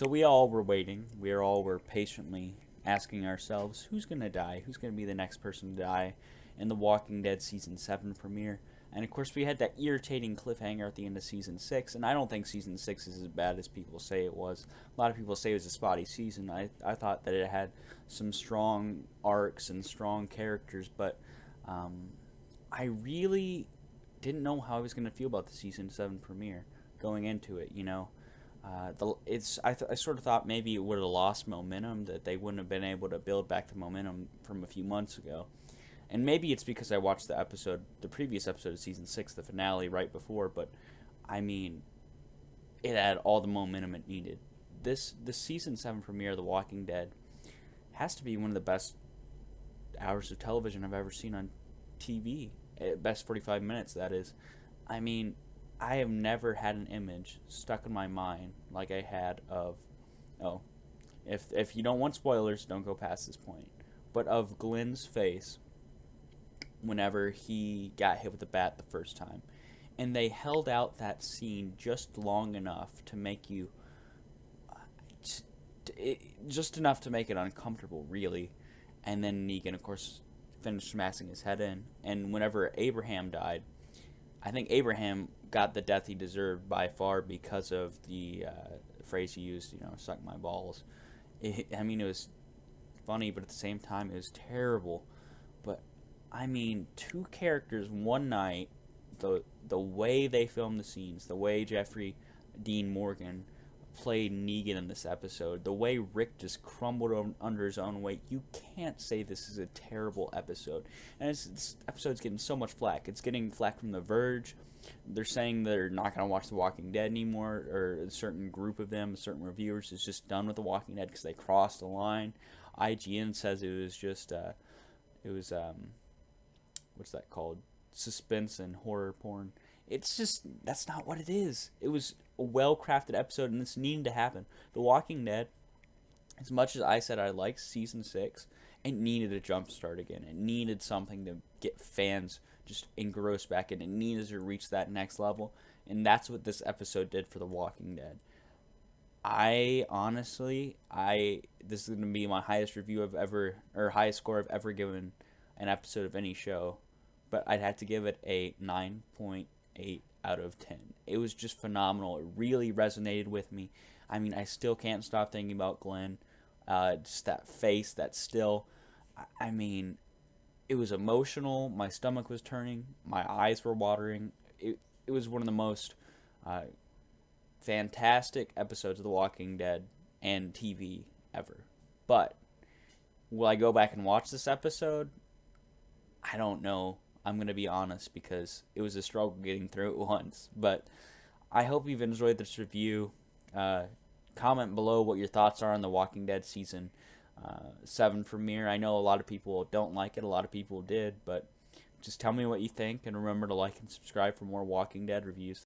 So we all were waiting. We all were patiently asking ourselves, who's going to die? Who's going to be the next person to die in the Walking Dead Season 7 premiere? And of course, we had that irritating cliffhanger at the end of Season 6, and I don't think Season 6 is as bad as people say it was. A lot of people say it was a spotty season. I thought that it had some strong arcs and strong characters, but I really didn't know how I was going to feel about the Season 7 premiere going into it, you know. I sort of thought maybe it would have lost momentum, that they wouldn't have been able to build back the momentum from a few months ago. And maybe it's because I watched the previous episode of Season 6, the finale, right before, but I mean, it had all the momentum it needed. The Season 7 premiere of The Walking Dead has to be one of the best hours of television I've ever seen on TV. Best 45 minutes, that is. I mean, I have never had an image stuck in my mind like I had of, if you don't want spoilers, don't go past this point, but of Glenn's face whenever he got hit with the bat the first time. And they held out that scene just long enough to make you, just enough to make it uncomfortable, really. And then Negan, of course, finished smashing his head in. And whenever Abraham died, I think Abraham got the death he deserved by far because of the phrase he used, suck my balls. It was funny, but at the same time, it was terrible. But, I mean, two characters one night, the way they filmed the scenes, the way Jeffrey Dean Morgan played Negan in this episode, the way Rick just crumbled under his own weight, you can't say this is a terrible episode. And this episode's getting so much flack. It's getting flack from The Verge. They're saying they're not going to watch The Walking Dead anymore, or a certain group of them, certain reviewers, is just done with The Walking Dead because they crossed the line. IGN says it was just, what's that called? Suspense and horror porn. It's just, that's not what it is. It was a well-crafted episode, and this needed to happen. The Walking Dead, as much as I said I liked Season 6, it needed a jump start again. It needed something to get fans just engrossed back in. It needed to reach that next level, and that's what this episode did for The Walking Dead. This is going to be my highest highest score I've ever given an episode of any show, but I'd have to give it a 9.8 out of 10. It was just phenomenal. It really resonated with me. I mean, I still can't stop thinking about Glenn. Just that face, that still. I mean, it was emotional. My stomach was turning. My eyes were watering. It was one of the most fantastic episodes of The Walking Dead and TV ever. But will I go back and watch this episode? I don't know. I'm going to be honest, because it was a struggle getting through it once. But I hope you've enjoyed this review. Comment below what your thoughts are on The Walking Dead Season 7 premiere. I know a lot of people don't like it. A lot of people did. But just tell me what you think. And remember to like and subscribe for more Walking Dead reviews.